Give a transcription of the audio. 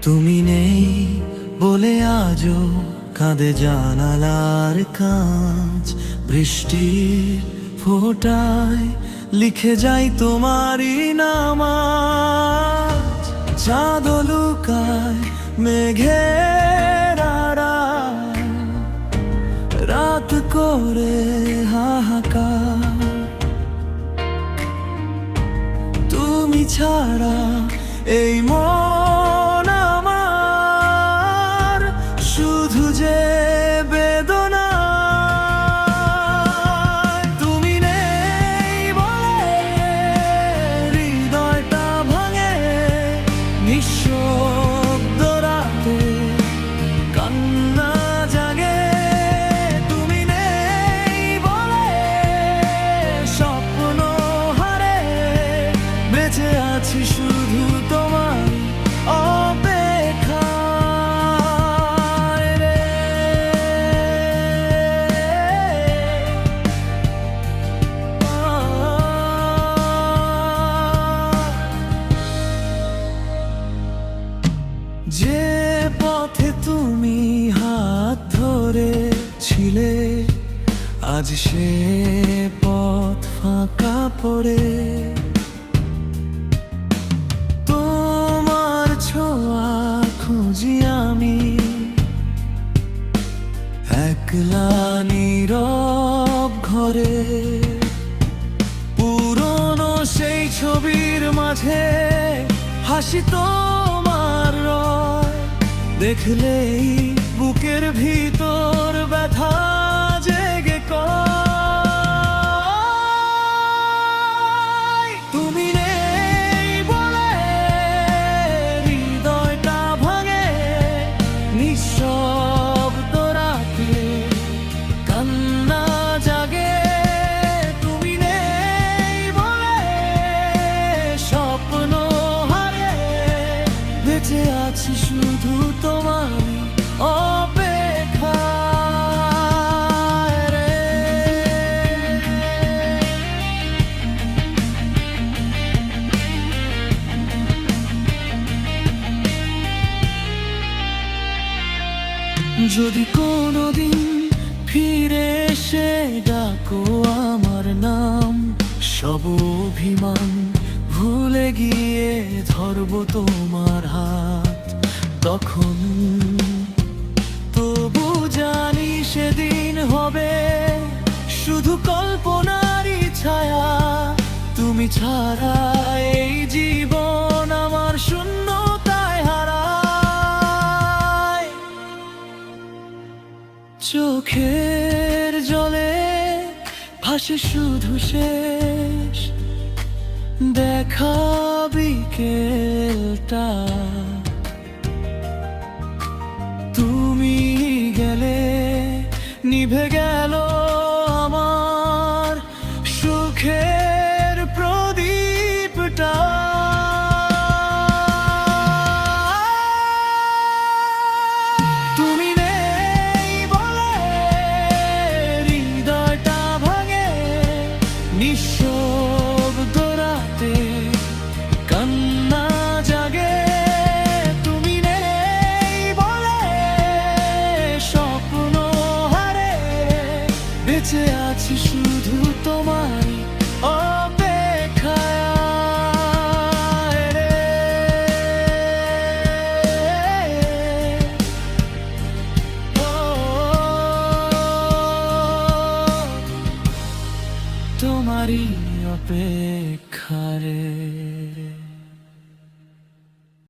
তুমি নেই বলে আজও কাঁদে জানালার কাঁচ। বৃষ্টির ফোঁটায় লিখে যাই তোমারই নাম আজ। চাঁদ লুকায় মেঘের আড়াল, রাত করে হাহাকার। তুমি ছাড়া এই মন আমার শুধু যে বেদনা। তুমি নেই বলে হৃদয়টা ভাঙে নিঃশব্দ রাতে, কান্না জাগে। তুমি নেই বলে স্বপ্ন হারে বেঁচে আছি শুধু তোমার অপেক্ষায় রে। যে পথে তুমি হাত ধরেছিলে আজ সে পথ ফাঁকা পড়ে। তোমার ছোঁয়া খুঁজি আমি একলা নীরব ঘরে। পুরনো সেই ছবির মাঝে হাসি তোমার রয়, দেখলেই বুকের ভিতর ব্যথা জেগে কয়। তুমি নেই বলে হৃদয়টা ভাঙে নিঃশব্দ রাতে, কান্না জাগে। তুমি নেই বলে স্বপ্ন হারে বেঁচে আছি শুধু তোমার অপেক্ষায় রে। যদি কোনোদিন ফিরে এসে ডাকো আমার নাম, সব অভিমান ভুলে গিয়ে ধরবো তোমার হাত তখন। তবু জানি সেদিন হবে শুধু কল্পনারই ছায়া। তুমি ছাড়া এই জীবন আমার শূন্যতায় হারায়। চোখের জলে ভাসে শুধু শেষ দেখা বিকেলটা। তুমি গেলে নিভে গেল আমার সুখের প্রদীপটা। তুমি নেই বলে হৃদয়টা ভাঙে নিঃশব্দ রাতে, কান্না জাগে। তুমি নেই বলে স্বপ্ন হারে বেঁচে আছি শুধু তোমার অপেক্ষায় রে। ও তোমারই অপেক্ষা রে।